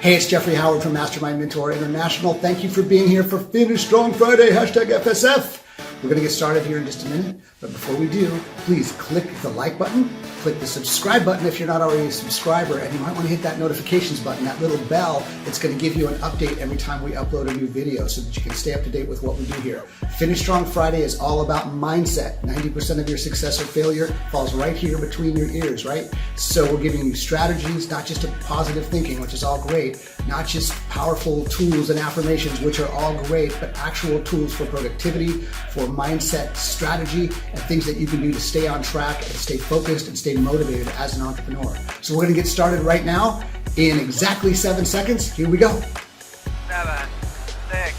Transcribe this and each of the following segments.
Hey, it's Jeffrey Howard from Mastermind Mentor International. Thank you for being here for Finish Strong Friday, #FSF. We're going to get started here in just a minute, but before we do, please click the like button, click the subscribe button if you're not already a subscriber, and you might want to hit that notifications button, that little bell. It's going to give you an update every time we upload a new video so that you can stay up to date with what we do here. Finish Strong Friday is all about mindset. 90% of your success or failure falls right here between your ears, right? So we're giving you strategies, not just of positive thinking, which is all great, not just powerful tools and affirmations, which are all great, but actual tools for productivity, for mindset strategy, and things that you can do to stay on track and stay focused and stay motivated as an entrepreneur. So we're going to get started right now in exactly 7 seconds. Here we go. 7, 6,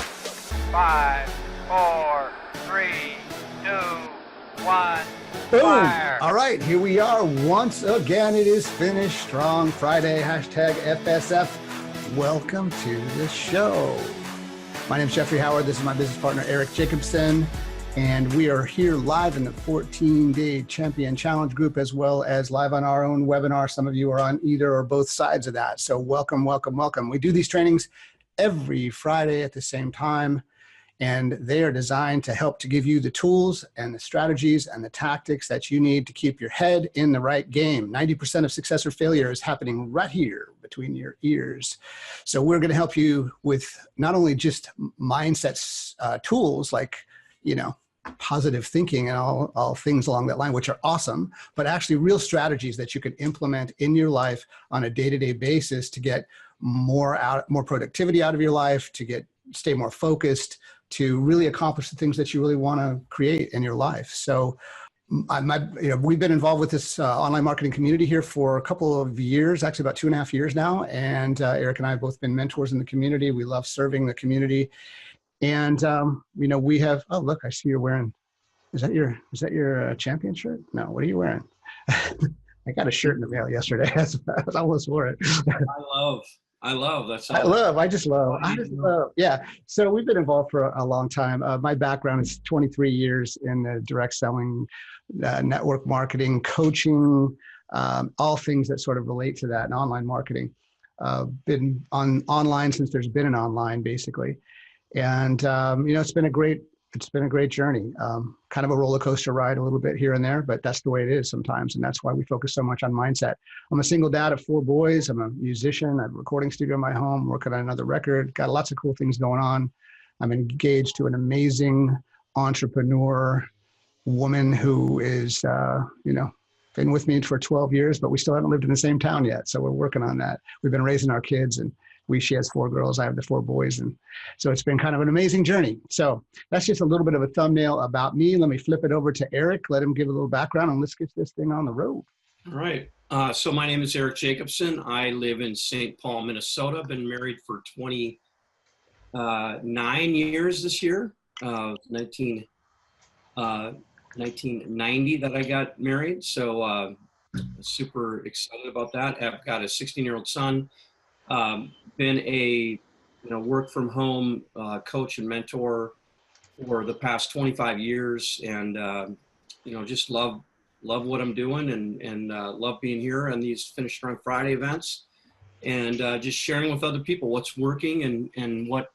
5, 4, 3, 2, 1. Boom. Fire. All right, here we are. Once again, it is Finish Strong Friday, #FSF. Welcome to the show. My name is Jeffrey Howard. This is my business partner, Eric Jacobson. And we are here live in the 14-day Champion Challenge group, as well as live on our own webinar. Some of you are on either or both sides of that. So welcome, welcome, welcome. We do these trainings every Friday at the same time, and they are designed to help to give you the tools and the strategies and the tactics that you need to keep your head in the right game. 90% of success or failure is happening right here between your ears. So we're going to help you with not only just mindset tools like, positive thinking and all things along that line, which are awesome, but actually real strategies that you can implement in your life on a day-to-day basis to get more productivity out of your life, to stay more focused, to really accomplish the things that you really want to create in your life. So we've been involved with this online marketing community here for a couple of years, actually about 2.5 years now. And Eric and I have both been mentors in the community. We love serving the community. And, we have, oh, look, I see you're wearing, is that your champion shirt? No, what are you wearing? I got a shirt in the mail yesterday. I almost wore it. I just love. Yeah. So we've been involved for a long time. My background is 23 years in the direct selling, network marketing, coaching, all things that sort of relate to that, and online marketing. Been online since there's been an online, basically. And, it's been a great journey, kind of a roller coaster ride a little bit here and there, but that's the way it is sometimes. And that's why we focus so much on mindset. I'm a single dad of 4 boys. I'm a musician. I have a recording studio in my home, working on another record, got lots of cool things going on. I'm engaged to an amazing entrepreneur woman who is, been with me for 12 years, but we still haven't lived in the same town yet. So we're working on that. We've been raising our kids, and she has 4 girls. I have the 4 boys. And so it's been kind of an amazing journey. So that's just a little bit of a thumbnail about me. Let me flip it over to Eric, let him give a little background, and let's get this thing on the road. All right. So my name is Eric Jacobson. I live in St. Paul, Minnesota. Been married for 29 years this year. 1990 that I got married. So super excited about that. I've got a 16-year-old son. Been a work from home coach and mentor for the past 25 years, and just love what I'm doing, and love being here on these Finish Strong Friday events, and just sharing with other people what's working and what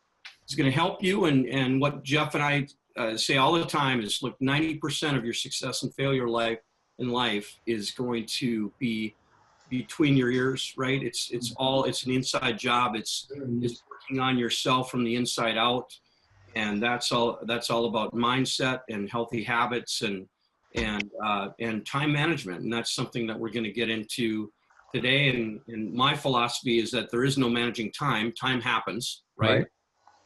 is going to help you, and what Jeff and I say all the time is, look, 90% of your success and failure in life is going to be between your ears, right? It's an inside job. It's working on yourself from the inside out. And that's all about mindset and healthy habits and time management. And that's something that we're going to get into today. And my philosophy is that there is no managing time. Time happens, right?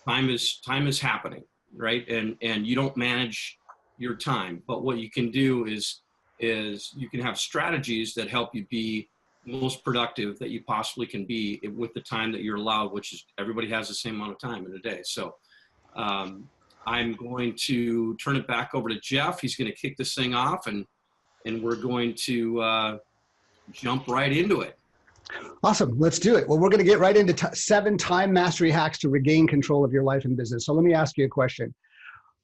Time is happening, right? And you don't manage your time, but what you can do is you can have strategies that help you be most productive that you possibly can be with the time that you're allowed, which is everybody has the same amount of time in a day. So I'm going to turn it back over to Jeff. He's going to kick this thing off, and we're going to jump right into it. Awesome. Let's do it. Well, we're going to get right into 7 time mastery hacks to regain control of your life and business. So let me ask you a question.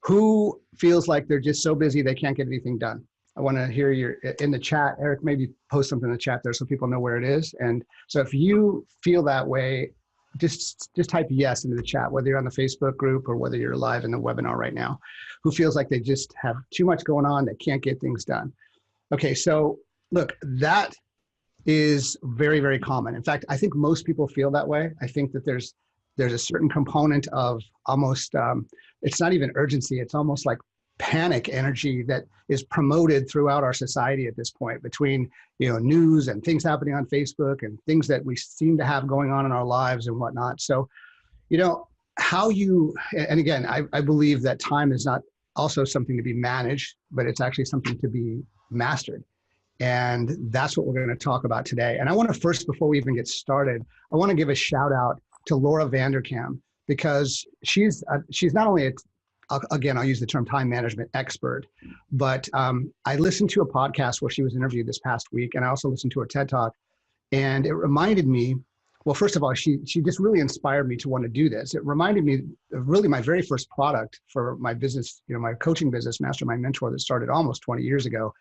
Who feels like they're just so busy they can't get anything done? I want to hear in the chat. Eric, maybe post something in the chat there so people know where it is. And so if you feel that way, just type yes into the chat, whether you're on the Facebook group or whether you're live in the webinar right now, who feels like they just have too much going on, they can't get things done. Okay, so look, that is very, very common. In fact, I think most people feel that way. I think that there's a certain component of almost, it's not even urgency, it's almost like panic energy that is promoted throughout our society at this point, between news and things happening on Facebook and things that we seem to have going on in our lives and whatnot. So how you, and again, I believe that time is not also something to be managed, but it's actually something to be mastered. And that's what we're going to talk about today. And I want to first, before we even get started, I want to give a shout out to Laura Vanderkam, because she's not only again, I'll use the term time management expert, but I listened to a podcast where she was interviewed this past week, and I also listened to her TED Talk, and it reminded me, well, first of all, she just really inspired me to want to do this. It reminded me of really my very first product for my business, my coaching business, Mastermind Mentor, that started almost 20 years ago.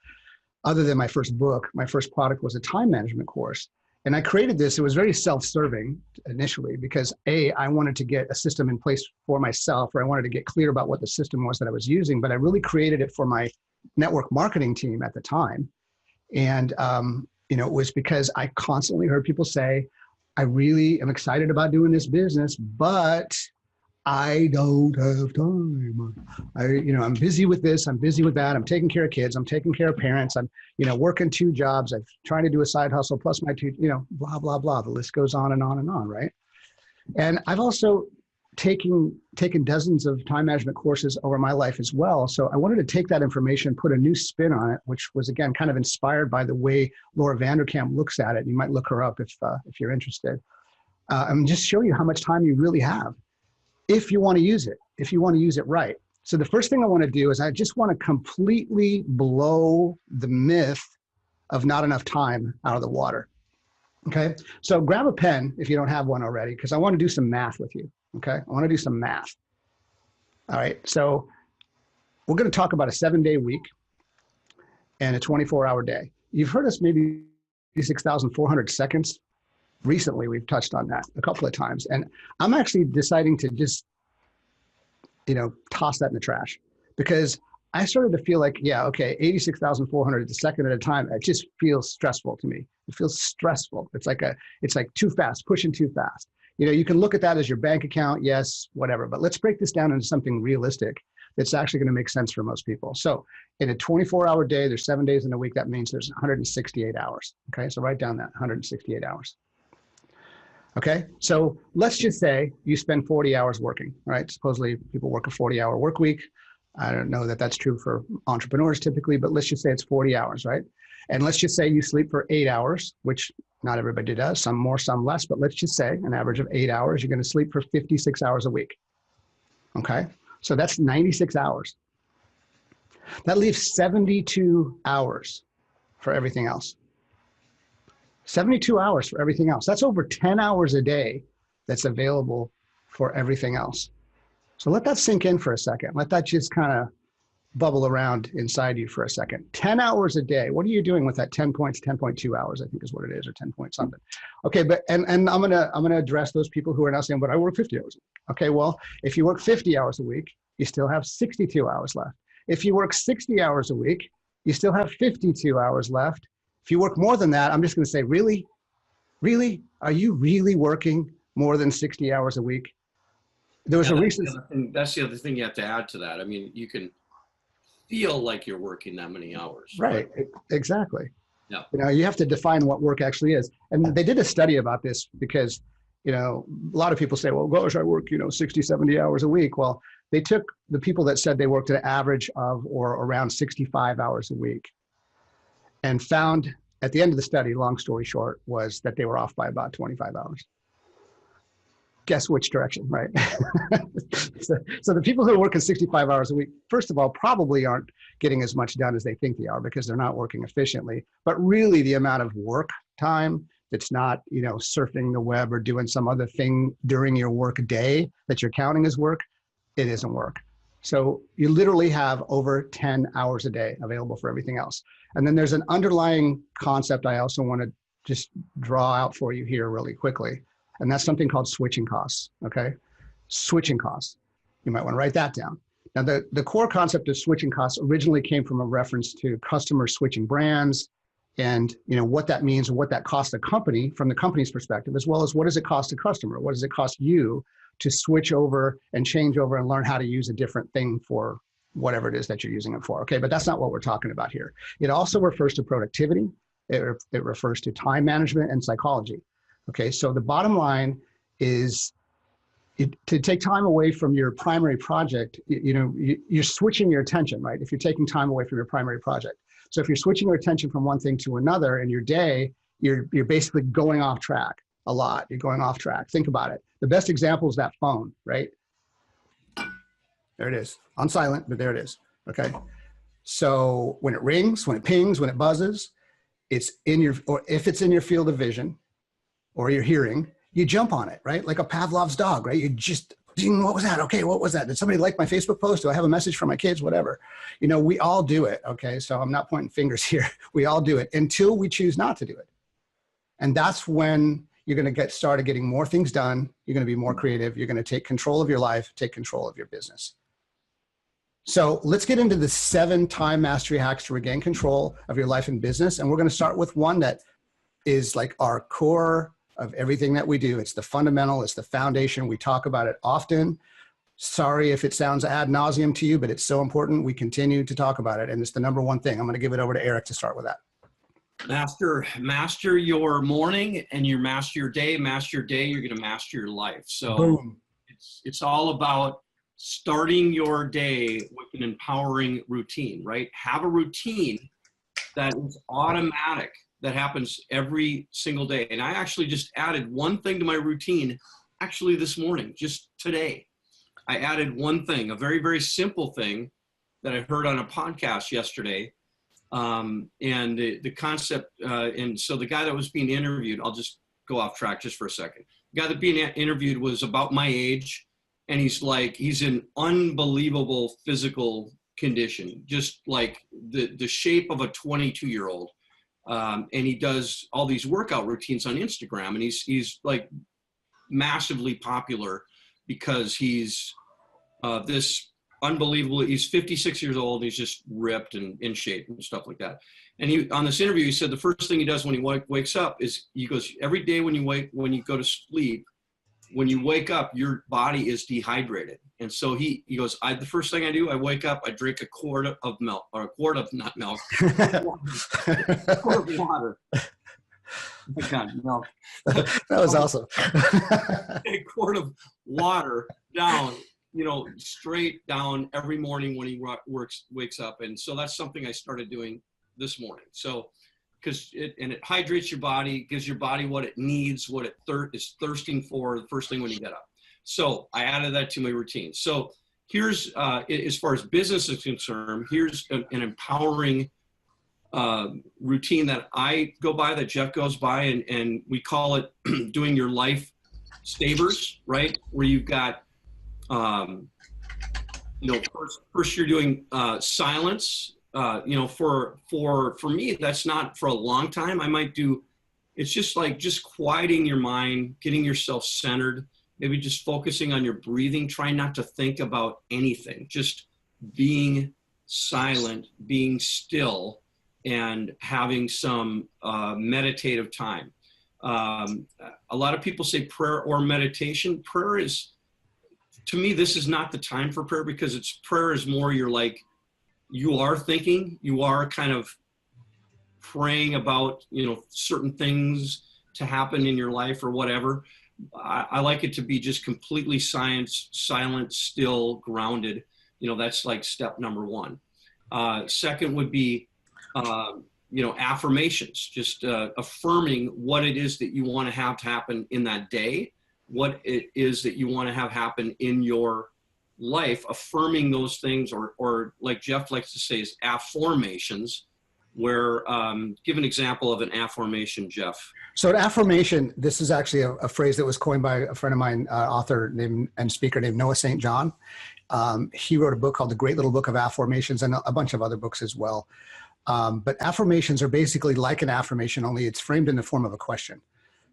Other than my first book, my first product was a time management course. And I created this, it was very self-serving initially because I wanted to get a system in place for myself, or I wanted to get clear about what the system was that I was using, but I really created it for my network marketing team at the time. And, it was because I constantly heard people say, I really am excited about doing this business, but I don't have time. I'm busy with this, I'm busy with that, I'm taking care of kids, I'm taking care of parents, I'm, working 2 jobs, I'm trying to do a side hustle plus my 2, blah, blah, blah. The list goes on and on and on, right? And I've also taken dozens of time management courses over my life as well. So I wanted to take that information, put a new spin on it, which was, again, kind of inspired by the way Laura Vanderkam looks at it. You might look her up if you're interested. And just show you how much time you really have, if you want to use it right. So the first thing I want to do is I just want to completely blow the myth of not enough time out of the water. Okay, so grab a pen if you don't have one already, because I want to do some math with you. Okay, I want to do some math. All right, so we're going to talk about a 7-day week and a 24-hour day. You've heard us maybe 6,400 seconds. Recently, we've touched on that a couple of times, and I'm actually deciding to just, toss that in the trash, because I started to feel like, 86,400 a second at a time, it just feels stressful to me. It feels stressful. It's like too fast, pushing too fast. You can look at that as your bank account, yes, whatever, but let's break this down into something realistic that's actually going to make sense for most people. So in a 24-hour day, there's 7 days in a week. That means there's 168 hours. Okay, so write down that 168 hours. Okay, so let's just say you spend 40 hours working, right? Supposedly people work a 40-hour work week. I don't know that that's true for entrepreneurs typically, but let's just say it's 40 hours, right? And let's just say you sleep for 8 hours, which not everybody does, some more, some less, but let's just say an average of 8 hours, you're going to sleep for 56 hours a week. Okay, so that's 96 hours. That leaves 72 hours for everything else. 72 hours for everything else. That's over 10 hours a day that's available for everything else. So let that sink in for a second. Let that just kind of bubble around inside you for a second. 10 hours a day. What are you doing with that 10 points, 10.2 hours, I think is what it is, or 10 point something. Okay, but and I'm gonna address those people who are now saying, but I work 50 hours a week. Okay, well, if you work 50 hours a week, you still have 62 hours left. If you work 60 hours a week, you still have 52 hours left. If you work more than that, I'm just going to say, really? Really? Are you really working more than 60 hours a week? There was a recent... That's the other thing you have to add to that. I mean, you can feel like you're working that many hours. Right, exactly. Yeah. You have to define what work actually is. And they did a study about this because, a lot of people say, well, gosh, I work, 60, 70 hours a week. Well, they took the people that said they worked an average of or around 65 hours a week, and found at the end of the study, long story short, was that they were off by about 25 hours. Guess which direction, right? So the people who are working 65 hours a week, first of all, probably aren't getting as much done as they think they are because they're not working efficiently. But really the amount of work time that's not, surfing the web or doing some other thing during your work day that you're counting as work, it isn't work. So you literally have over 10 hours a day available for everything else. And then there's an underlying concept I also want to just draw out for you here really quickly. And that's something called switching costs, okay? Switching costs. You might want to write that down. Now, the core concept of switching costs originally came from a reference to customers switching brands and what that means and what that costs a company from the company's perspective, as well as what does it cost a customer? What does it cost you to switch over and change over and learn how to use a different thing for whatever it is that you're using it for, okay? But that's not what we're talking about here. It also refers to productivity. It refers to time management and psychology, okay? So the bottom line is to take time away from your primary project, you're switching your attention, right? If you're taking time away from your primary project. So if you're switching your attention from one thing to another in your day, you're basically going off track a lot. You're going off track. Think about it. The best example is that phone, right? There it is, on silent, but there it is, okay? So when it rings, when it pings, when it buzzes, or if it's in your field of vision or your hearing, you jump on it, right? Like a Pavlov's dog, right? You just, ding, what was that? Okay, what was that? Did somebody like my Facebook post? Do I have a message for my kids? Whatever. We all do it, okay? So I'm not pointing fingers here. We all do it until we choose not to do it. And that's when you're going to get started getting more things done. You're going to be more creative. You're going to take control of your life, take control of your business. So let's get into the 7 time mastery hacks to regain control of your life and business. And we're going to start with one that is like our core of everything that we do. It's the fundamental, it's the foundation. We talk about it often. Sorry if it sounds ad nauseum to you, but it's so important. We continue to talk about it. And it's the number one thing. I'm going to give it over to Eric to start with that. Master your morning and you master your day. Master your day, you're going to master your life. So boom. It's all about starting your day with an empowering routine, right? Have a routine that is automatic, that happens every single day. And I actually just added one thing to my routine, actually this morning, just today. I added one thing, a very, very simple thing that I heard on a podcast yesterday. And the concept, and so the guy that was being interviewed, I'll just go off track just for a second. The guy that being interviewed was about my age, and he's in unbelievable physical condition, just like the shape of a 22-year-old. And he does all these workout routines on Instagram, and he's like massively popular because he's this unbelievable. He's 56 years old. He's just ripped and in shape and stuff like that. And on this interview, he said the first thing he does when he wakes up is he goes, every day when you go to sleep, when you wake up, your body is dehydrated. And so he goes, the first thing I do, I wake up, I drink a quart of milk, or a quart of, not milk, a quart of water. Oh my God, milk. That was awesome. A quart of water down, straight down every morning when he wakes up. And so that's something I started doing this morning. So, because it hydrates your body, gives your body what it needs, what it is thirsting for the first thing when you get up. So I added that to my routine. So here's, as far as business is concerned, here's an empowering routine that I go by, that Jeff goes by, and we call it doing your life savers, right? Where you've got, first you're doing silence. For me, that's not for a long time. I might do, it's just quieting your mind, getting yourself centered, maybe just focusing on your breathing, trying not to think about anything, just being silent, being still, and having some meditative time. A lot of people say prayer or meditation. Prayer is, to me, this is not the time for prayer, because prayer is more you are thinking, you are kind of praying about, certain things to happen in your life or whatever. I like it to be just completely silent, still, grounded. That's like step number one. Second would be, affirmations, just affirming what it is that you want to have happen in that day, what it is that you want to have happen in your life, affirming those things, or like Jeff likes to say, is affirmations, where give an example of an affirmation, Jeff. So an affirmation, this is actually a phrase that was coined by a friend of mine, author and speaker named Noah St. John. He wrote a book called The Great Little Book of Affirmations, and a bunch of other books as well. But affirmations are basically like an affirmation, only it's framed in the form of a question.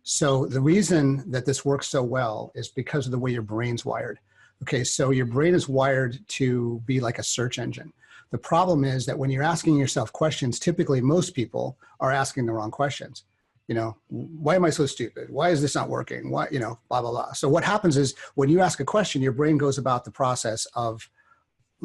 So the reason that this works so well is because of the way your brain's wired. Okay, so your brain is wired to be like a search engine. The problem is that when you're asking yourself questions, typically most people are asking the wrong questions. Why am I so stupid? Why is this not working? Why, blah, blah, blah. So what happens is when you ask a question, your brain goes about the process of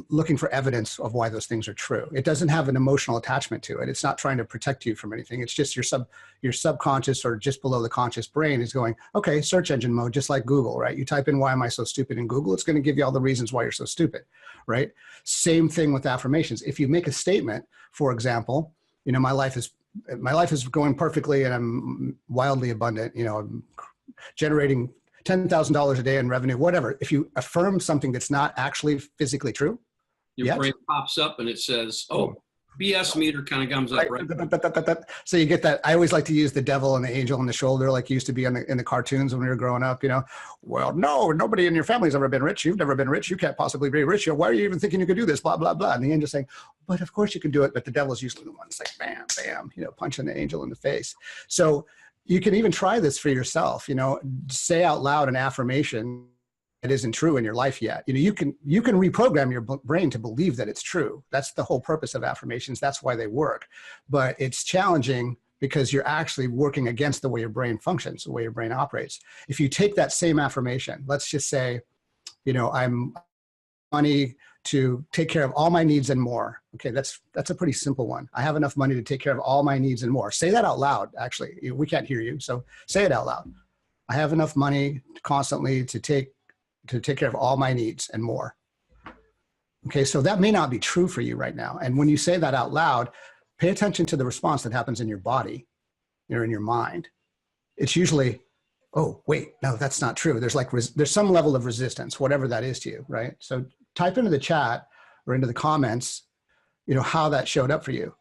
looking for evidence of why those things are true. It doesn't have an emotional attachment to it. It's not trying to protect you from anything. It's just your subconscious or just below the conscious brain is going, okay, search engine mode, just like Google, right? You type in, why am I so stupid in Google? It's going to give you all the reasons why you're so stupid, right? Same thing with affirmations. If you make a statement, for example, my life is going perfectly and I'm wildly abundant, I'm generating $10,000 a day in revenue, whatever. If you affirm something that's not actually physically true, your brain pops up and it says, oh, BS meter kind of comes up, right? So you get that. I always like to use the devil and the angel on the shoulder, like used to be in the cartoons when we were growing up, well, no, nobody in your family's ever been rich. You've never been rich. You can't possibly be rich. Why are you even thinking you could do this? Blah, blah, blah. And the angel saying, but of course you can do it. But the devil's usually the one that's like, bam, bam, punching the angel in the face. So you can even try this for yourself, say out loud an affirmation that isn't true in your life yet. You can reprogram your brain to believe that it's true. That's the whole purpose of affirmations. That's why they work. But it's challenging because you're actually working against the way your brain functions, the way your brain operates. If you take that same affirmation, let's just say, I'm money to take care of all my needs and more. Okay, that's a pretty simple one. I have enough money to take care of all my needs and more. Say that out loud, actually. We can't hear you, so say it out loud. I have enough money constantly to take care of all my needs and more. Okay, so that may not be true for you right now. And when you say that out loud, pay attention to the response that happens in your body or in your mind. It's usually, oh, wait, no, that's not true. There's some level of resistance, whatever that is to you, right? So type into the chat or into the comments, how that showed up for you.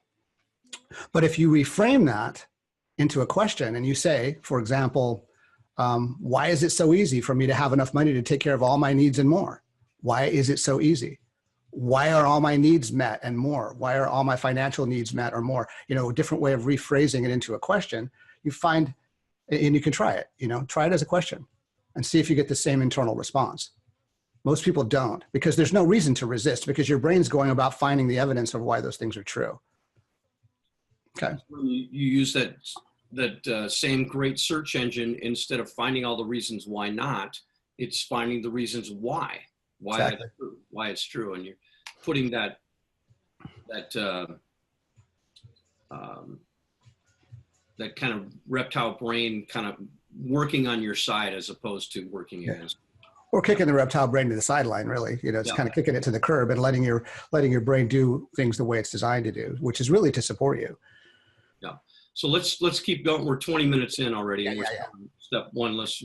But if you reframe that into a question and you say, for example, why is it so easy for me to have enough money to take care of all my needs and more? Why is it so easy? Why are all my needs met and more? Why are all my financial needs met or more? A different way of rephrasing it into a question, you find, and you can try it, try it as a question and see if you get the same internal response. Most people don't, because there's no reason to resist, because your brain's going about finding the evidence of why those things are true. Okay. You use that same great search engine. Instead of finding all the reasons why not, it's finding the reasons why Exactly. why it's true, and you're putting that kind of reptile brain kind of working on your side as opposed to working against. Or kicking the reptile brain to the sideline, really. It's kind of kicking it to the curb and letting your brain do things the way it's designed to do, which is really to support you. Yeah. So let's keep going. We're 20 minutes in already. Yeah. Step one. Let's.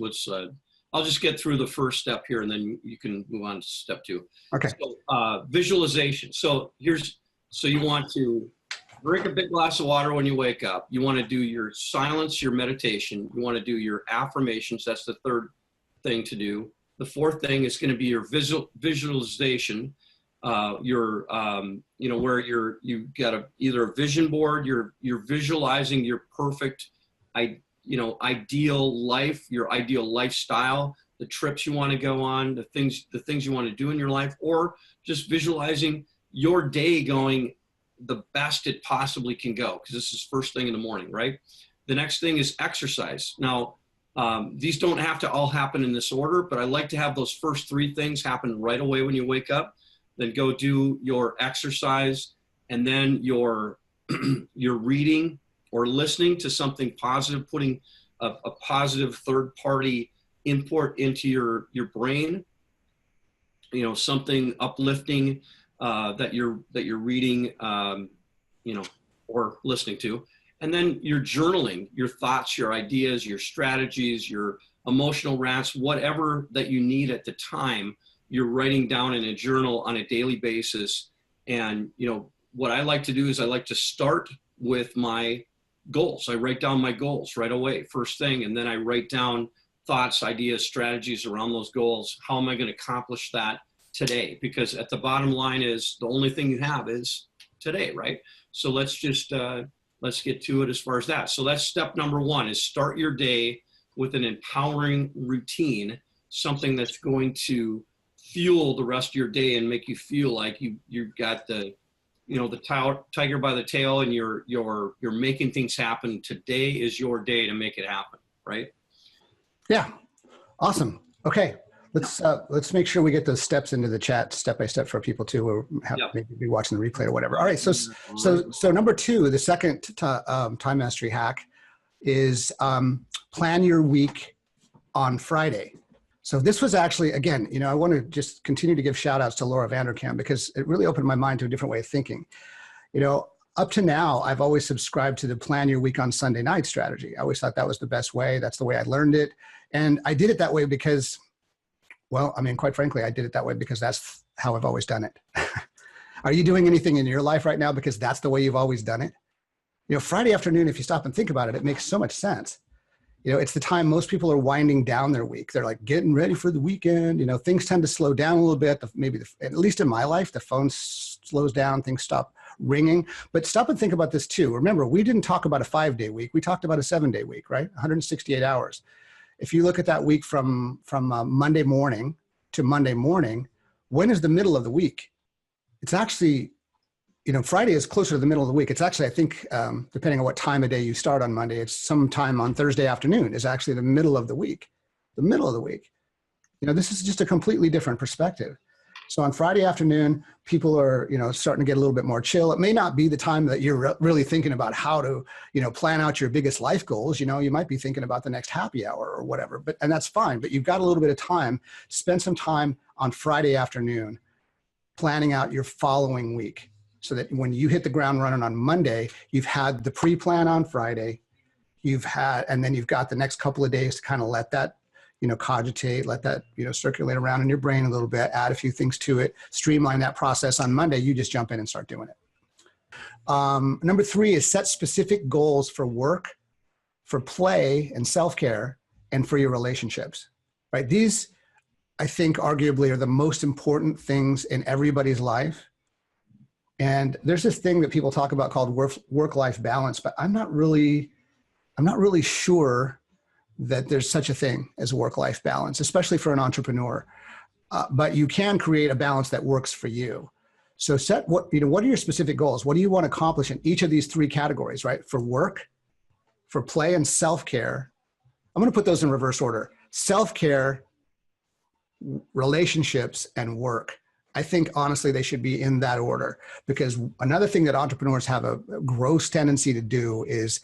I'll just get through the first step here, and then you can move on to step two. Okay. So, visualization. So you want to drink a big glass of water when you wake up. You want to do your silence, your meditation. You want to do your affirmations. That's the third thing to do. The fourth thing is going to be your visualization. Where you've got either a vision board, you're visualizing your perfect, ideal life, your ideal lifestyle, the trips you want to go on, the things you want to do in your life, or just visualizing your day going the best it possibly can go, because this is first thing in the morning, right? The next thing is exercise. Now, these don't have to all happen in this order, but I like to have those first three things happen right away when you wake up. Then go do your exercise, and then your reading or listening to something positive, putting a positive third-party input into your brain. Something uplifting that you're reading, or listening to. And then your journaling, your thoughts, your ideas, your strategies, your emotional rants, whatever that you need at the time, you're writing down in a journal on a daily basis. And, what I like to do is I like to start with my goals. I write down my goals right away, first thing. And then I write down thoughts, ideas, strategies around those goals. How am I going to accomplish that today? Because at the bottom line is the only thing you have is today, right? So let's get to it as far as that. So that's step number one, is start your day with an empowering routine, something that's going to fuel the rest of your day and make you feel like you've got the, you know, the tiger by the tail, and you're making things happen. Today is your day to make it happen, right? Yeah. Awesome. Okay. Let's make sure we get those steps into the chat step by step for people too, who have maybe be watching the replay or whatever. All right. So number 2, the second time mastery hack is plan your week on Friday. So this was actually, again, you know, I want to just continue to give shout outs to Laura Vanderkam, because it really opened my mind to a different way of thinking. You know, up to now, I've always subscribed to the plan your week on Sunday night strategy. I always thought that was the best way. That's the way I learned it. And I did it that way because, well, I mean, quite frankly, I did it that way because that's how I've always done it. Are you doing anything in your life right now because that's the way you've always done it? You know, Friday afternoon, if you stop and think about it, it makes so much sense. You know, it's the time most people are winding down their week. They're like getting ready for the weekend. You know, things tend to slow down a little bit. At least in my life, the phone slows down, things stop ringing. But stop and think about this too. Remember, we didn't talk about a 5-day week. We talked about a 7-day week, right? 168 hours. If you look at that week from Monday morning to Monday morning, when is the middle of the week? It's actually, you know, Friday is closer to the middle of the week. It's actually, I think, depending on what time of day you start on Monday, it's sometime on Thursday afternoon is actually the middle of the week. The middle of the week. You know, this is just a completely different perspective. So on Friday afternoon, people are, you know, starting to get a little bit more chill. It may not be the time that you're really thinking about how to, you know, plan out your biggest life goals. You know, you might be thinking about the next happy hour or whatever, and that's fine. But you've got a little bit of time. Spend some time on Friday afternoon planning out your following week, so that when you hit the ground running on Monday, you've had the pre-plan on Friday, and then you've got the next couple of days to kind of let that, you know, cogitate, let that, you know, circulate around in your brain a little bit, add a few things to it, streamline that process. On Monday, you just jump in and start doing it. Number 3 is set specific goals for work, for play and self-care, and for your relationships, right? These, I think, arguably are the most important things in everybody's life. And there's this thing that people talk about called work-life balance, but I'm not really sure that there's such a thing as work-life balance, especially for an entrepreneur. But you can create a balance that works for you. So what are your specific goals? What do you want to accomplish in each of these 3 categories, right? For work, for play, and self-care. I'm going to put those in reverse order: self-care, relationships, and work. I think, honestly, they should be in that order, because another thing that entrepreneurs have a gross tendency to do is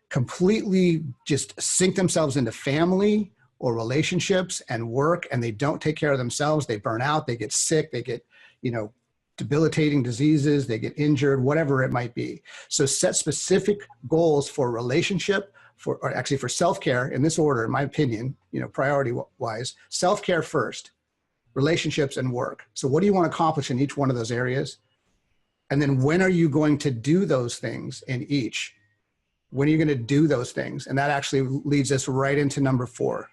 completely just sink themselves into family or relationships and work, and they don't take care of themselves. They burn out, they get sick, they get, you know, debilitating diseases, they get injured, whatever it might be. So set specific goals for relationship, or actually for self-care, in this order, in my opinion, you know, priority wise: self-care first, relationships, and work. So what do you want to accomplish in each one of those areas? And then when are you going to do those things in each? When are you going to do those things? And that actually leads us right into number 4.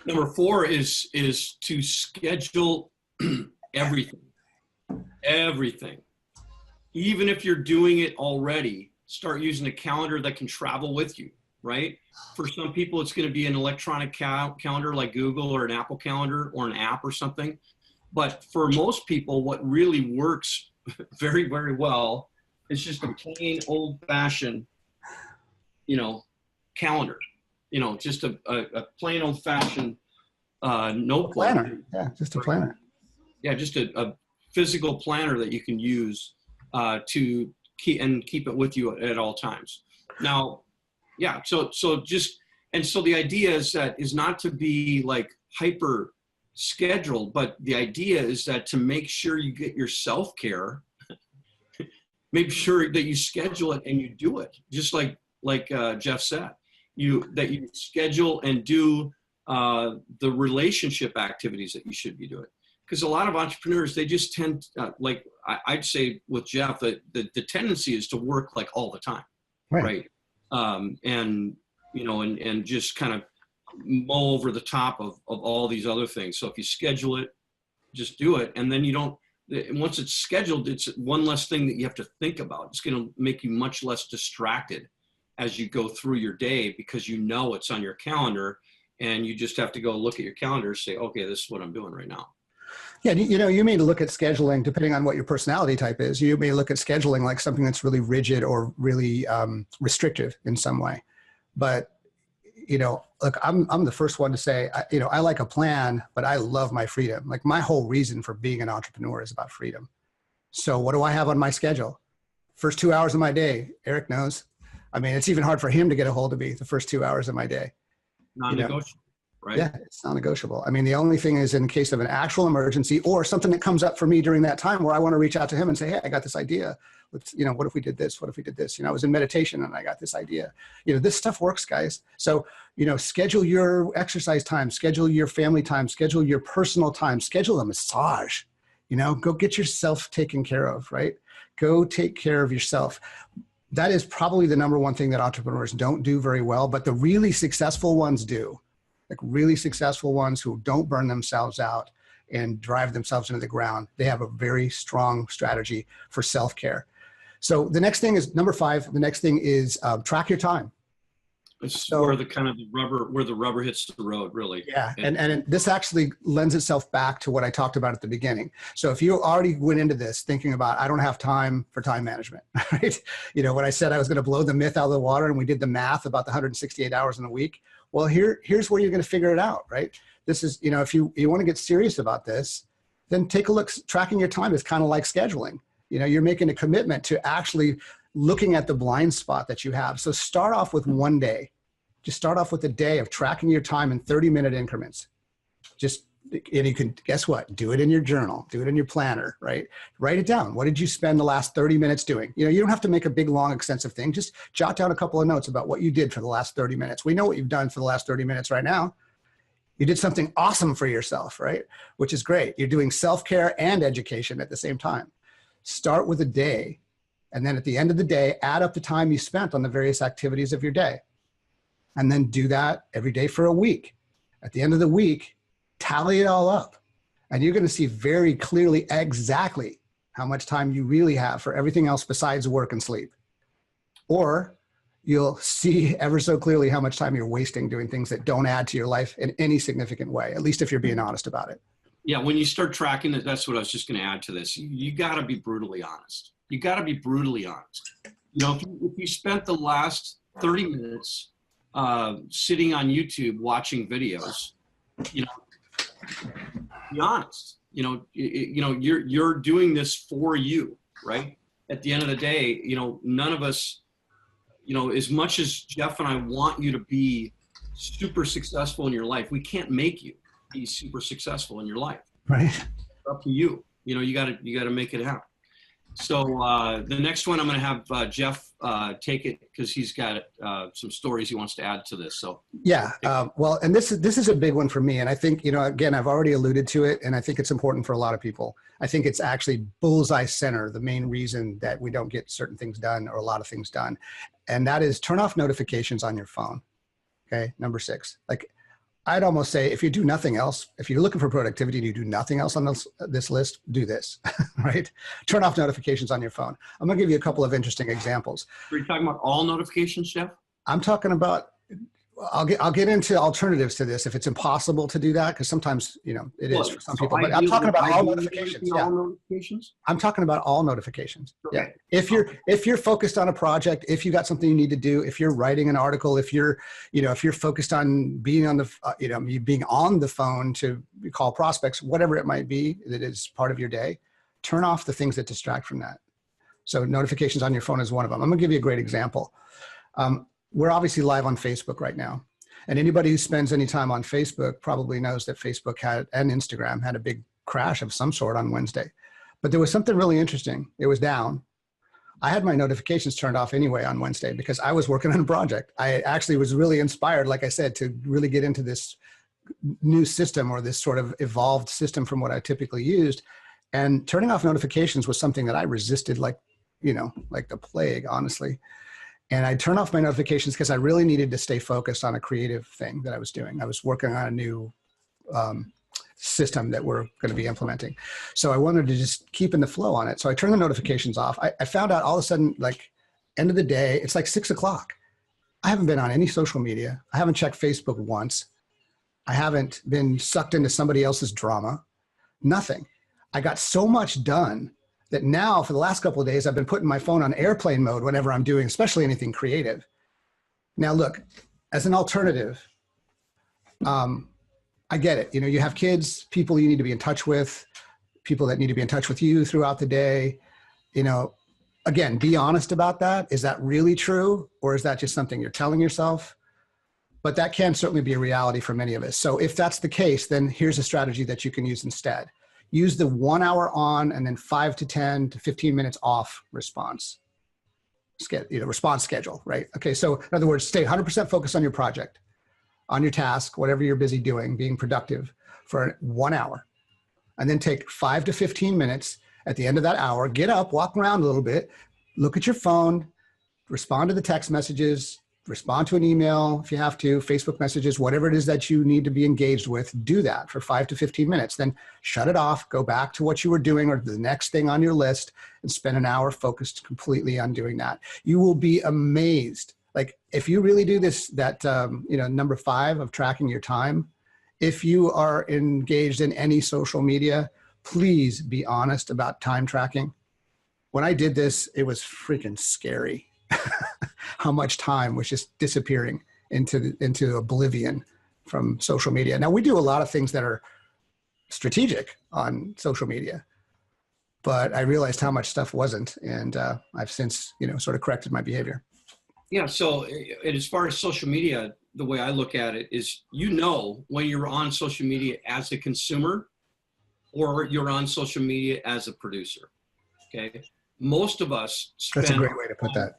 Number 4 is to schedule everything. Everything. Even if you're doing it already, start using a calendar that can travel with you, right? For some people, it's going to be an electronic calendar like Google, or an Apple calendar, or an app or something. But for most people, what really works very, very well is just a plain old-fashioned, you know, calendar. You know, just a plain old-fashioned notebook. Planner. Yeah, just a planner. Yeah, just a physical planner that you can use to keep it with you at all times. Now, yeah, so the idea is not to be like hyper scheduled, but the idea is that to make sure you get your self-care, make sure that you schedule it and you do it. Just like Jeff said, that you schedule and do the relationship activities that you should be doing. Because a lot of entrepreneurs, they just tend, like I'd say with Jeff, that the tendency is to work like all the time, right? And you know, and just kind of mow over the top of all these other things. So if you schedule it, just do it, and then you don't. Once it's scheduled, it's one less thing that you have to think about. It's going to make you much less distracted as you go through your day, because you know it's on your calendar, and you just have to go look at your calendar and say, okay, this is what I'm doing right now. Yeah, you may look at scheduling, depending on what your personality type is. You may look at scheduling like something that's really rigid or really restrictive in some way. But, look, I'm the first one to say, I like a plan, but I love my freedom. Like, my whole reason for being an entrepreneur is about freedom. So what do I have on my schedule? First 2 hours of my day, Eric knows. I mean, it's even hard for him to get a hold of me the first 2 hours of my day. Non-negotiable. Right? Yeah, it's non-negotiable. I mean, the only thing is in case of an actual emergency or something that comes up for me during that time where I want to reach out to him and say, hey, I got this idea. Let's, what if we did this? What if we did this? I was in meditation and I got this idea. This stuff works, guys. So, schedule your exercise time, schedule your family time, schedule your personal time, schedule a massage, go get yourself taken care of, right? Go take care of yourself. That is probably the number one thing that entrepreneurs don't do very well, but the really successful ones do. Like really successful ones who don't burn themselves out and drive themselves into the ground. They have a very strong strategy for self-care. So the next thing is number 5. The next thing is track your time. It's where the rubber hits the road, really. Yeah, and this actually lends itself back to what I talked about at the beginning. So if you already went into this thinking about, I don't have time for time management, right? When I said I was going to blow the myth out of the water and we did the math about the 168 hours in a week, well, here's where you're going to figure it out, right? This is, if you want to get serious about this, then take a look. Tracking your time is kind of like scheduling. You're making a commitment to actually looking at the blind spot that you have. So start off with one day. Just start off with a day of tracking your time in 30-minute increments. And you can, guess what? Do it in your journal, do it in your planner, right? Write it down. What did you spend the last 30 minutes doing? You don't have to make a big, long, extensive thing. Just jot down a couple of notes about what you did for the last 30 minutes. We know what you've done for the last 30 minutes right now. You did something awesome for yourself, right? Which is great. You're doing self-care and education at the same time. Start with a day. And then at the end of the day, add up the time you spent on the various activities of your day. And then do that every day for a week. At the end of the week, tally it all up. And you're going to see very clearly exactly how much time you really have for everything else besides work and sleep. Or you'll see ever so clearly how much time you're wasting doing things that don't add to your life in any significant way, at least if you're being honest about it. Yeah, when you start tracking it, that's what I was just going to add to this. You got to be brutally honest. You got to be brutally honest. If you spent the last 30 minutes sitting on YouTube watching videos, be honest. You're doing this for you, right? At the end of the day, none of us, as much as Jeff and I want you to be super successful in your life, we can't make you be super successful in your life. Right. It's up to you. You got to make it happen. So the next one, I'm going to have Jeff take it because he's got some stories he wants to add to this. So yeah, well, and this is a big one for me, and I think again I've already alluded to it, and I think it's important for a lot of people. I think it's actually bullseye center, the main reason that we don't get certain things done or a lot of things done, and that is turn off notifications on your phone. Okay, number 6. Like, I'd almost say if you do nothing else, if you're looking for productivity and you do nothing else on this list, do this, right? Turn off notifications on your phone. I'm gonna give you a couple of interesting examples. Are you talking about all notifications, Jeff? I'm talking about, I'll get into alternatives to this if it's impossible to do that, because sometimes, it is for some people, but I'm talking about all notifications. Yeah. All notifications? I'm talking about all notifications. Okay. Yeah. If you're focused on a project, if you got something you need to do, if you're writing an article, if you're focused on being on the, being on the phone to call prospects, whatever it might be that is part of your day, turn off the things that distract from that. So notifications on your phone is one of them. I'm gonna give you a great example. We're obviously live on Facebook right now. And anybody who spends any time on Facebook probably knows that Facebook and Instagram had a big crash of some sort on Wednesday. But there was something really interesting. It was down. I had my notifications turned off anyway on Wednesday because I was working on a project. I actually was really inspired, like I said, to really get into this new system or this sort of evolved system from what I typically used. And turning off notifications was something that I resisted like the plague, honestly. And I turned off my notifications because I really needed to stay focused on a creative thing that I was doing. I was working on a new system that we're going to be implementing. So I wanted to just keep in the flow on it. So I turned the notifications off. I found out all of a sudden, like end of the day, it's like 6 o'clock. I haven't been on any social media. I haven't checked Facebook once. I haven't been sucked into somebody else's drama. Nothing. I got so much done that now for the last couple of days, I've been putting my phone on airplane mode whenever I'm doing, especially anything creative. Now, look, as an alternative, I get it. You know, you have kids, people you need to be in touch with, people that need to be in touch with you throughout the day. You know, again, be honest about that. Is that really true? Or is that just something you're telling yourself? But that can certainly be a reality for many of us. So if that's the case, then here's a strategy that you can use instead. Use the 1 hour on and then 5 to 10 to 15 minutes off response schedule, right? Okay, so in other words, stay 100% focused on your project, on your task, whatever you're busy doing, being productive for 1 hour. And then take 5 to 15 minutes at the end of that hour, get up, walk around a little bit, look at your phone, respond to the text messages, respond to an email if you have to, Facebook messages, whatever it is that you need to be engaged with, do that for 5 to 15 minutes. Then shut it off, go back to what you were doing or the next thing on your list and spend an hour focused completely on doing that. You will be amazed. Like if you really do this, that, number 5 of tracking your time, if you are engaged in any social media, please be honest about time tracking. When I did this, it was freaking scary. How much time was just disappearing into oblivion from social media. Now we do a lot of things that are strategic on social media, but I realized how much stuff wasn't. And I've since, sort of corrected my behavior. Yeah. So as far as social media, the way I look at it is, when you're on social media as a consumer or you're on social media as a producer. Okay. Most of us spend That's a great way to put that.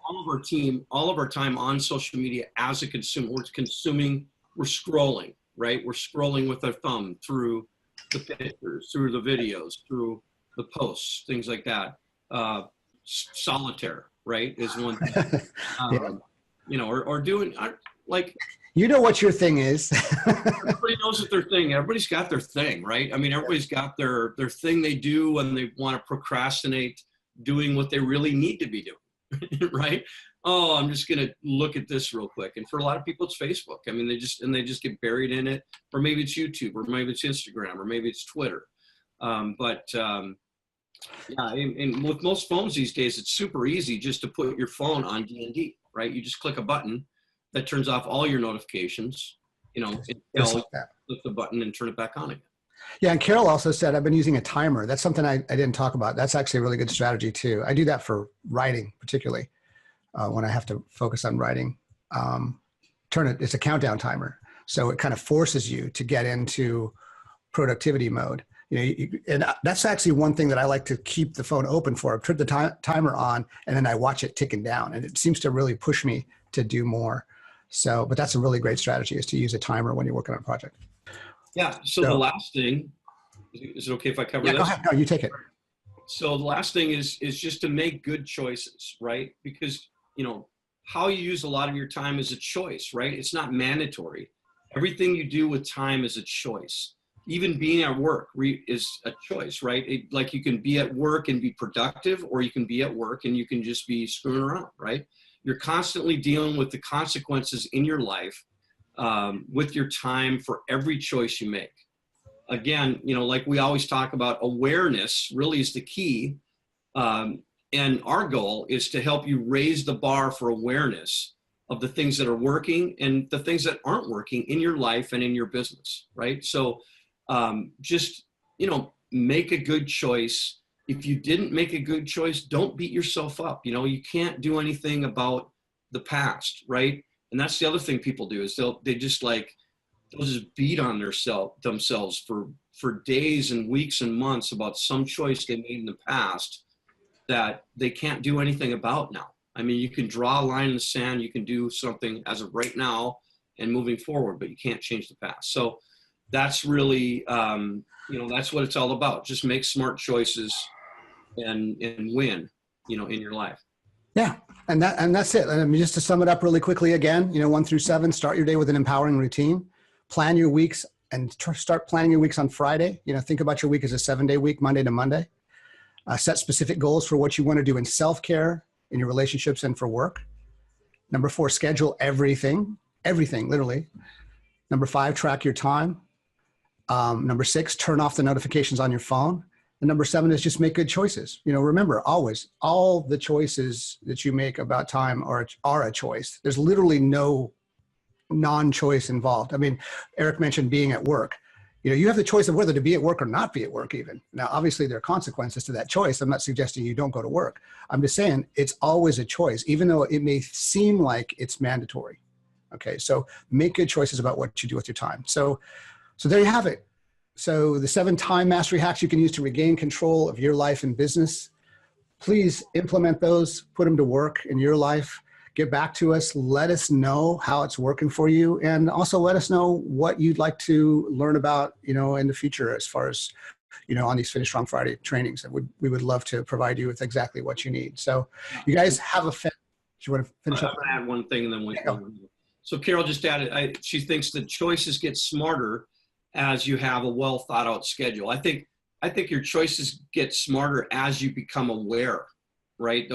all of our time on social media as a consumer. We're consuming, we're scrolling, right? We're scrolling with our thumb through the pictures, through the videos, through the posts, things like that. Solitaire, right, is one thing. Yeah. Or doing like. You know what your thing is. Everybody knows what their thing. Everybody's got their thing, right? I mean, everybody's got their thing they do when they want to procrastinate doing what they really need to be doing, right? Oh, I'm just going to look at this real quick. And for a lot of people, it's Facebook. I mean, they just get buried in it, or maybe it's YouTube, or maybe it's Instagram, or maybe it's Twitter. And with most phones these days, it's super easy just to put your phone on D&D, right? You just click a button that turns off all your notifications, click the button and turn it back on again. Yeah, and Carol also said, I've been using a timer. That's something I didn't talk about. That's actually a really good strategy too. I do that for writing, particularly when I have to focus on writing. It's a countdown timer. So it kind of forces you to get into productivity mode. And that's actually one thing that I like to keep the phone open for. I put the timer on and then I watch it ticking down, and it seems to really push me to do more. So, but that's a really great strategy, is to use a timer when you're working on a project. Yeah. So the last thing, is it okay if I cover this? Go ahead. No, you take it. So the last thing is just to make good choices, right? Because, how you use a lot of your time is a choice, right? It's not mandatory. Everything you do with time is a choice. Even being at work is a choice, right? Like you can be at work and be productive, or you can be at work and you can just be screwing around, right? You're constantly dealing with the consequences in your life with your time for every choice you make. Again, like we always talk about, awareness really is the key. And our goal is to help you raise the bar for awareness of the things that are working and the things that aren't working in your life and in your business, right? So just, make a good choice. If you didn't make a good choice, don't beat yourself up. You can't do anything about the past, right? And that's the other thing people do, is they'll just beat on themselves for days and weeks and months about some choice they made in the past that they can't do anything about now. I mean, you can draw a line in the sand, you can do something as of right now and moving forward, but you can't change the past. So that's really, that's what it's all about. Just make smart choices and win, in your life. Yeah. And that's it. And I mean, just to sum it up really quickly again, 1 through 7, start your day with an empowering routine, plan your weeks, and start planning your weeks on Friday. Think about your week as a 7-day week, Monday to Monday. Set specific goals for what you want to do in self-care, in your relationships, and for work. Number 4, schedule everything, literally. Number 5, track your time. Number 6, turn off the notifications on your phone. And number 7 is just make good choices. Remember, always, all the choices that you make about time are a choice. There's literally no non-choice involved. I mean, Eric mentioned being at work. You have the choice of whether to be at work or not be at work even. Now, obviously, there are consequences to that choice. I'm not suggesting you don't go to work. I'm just saying it's always a choice, even though it may seem like it's mandatory. Okay, so make good choices about what you do with your time. So there you have it. So the 7 time mastery hacks you can use to regain control of your life and business. Please implement those, put them to work in your life. Get back to us. Let us know how it's working for you. And also let us know what you'd like to learn about, in the future as far as, on these Finish Strong Friday trainings. We would love to provide you with exactly what you need. So you guys have a do you want to finish up? I'm going to add one thing and then we go. So Carol just added, she thinks the choices get smarter as you have a well thought out schedule. I think your choices get smarter as you become aware, right?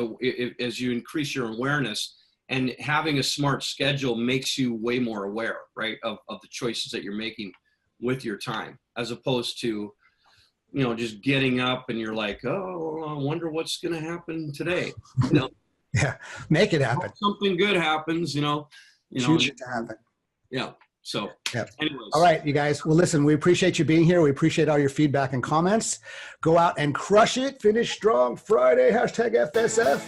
As you increase your awareness. And having a smart schedule makes you way more aware, right, of the choices that you're making with your time, as opposed to, just getting up and you're like, oh, I wonder what's going to happen today. Yeah, make it happen. Something good happens, Choose it to happen. Yeah. So, anyways. All right, you guys. Well, listen, we appreciate you being here. We appreciate all your feedback and comments. Go out and crush it. Finish strong Friday. #FSF.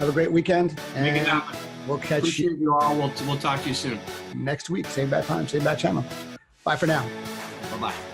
Have a great weekend. And make it happen. We'll catch Appreciate you all. We'll talk to you soon. next week. Same bad time, same bad channel. Bye for now. Bye-bye.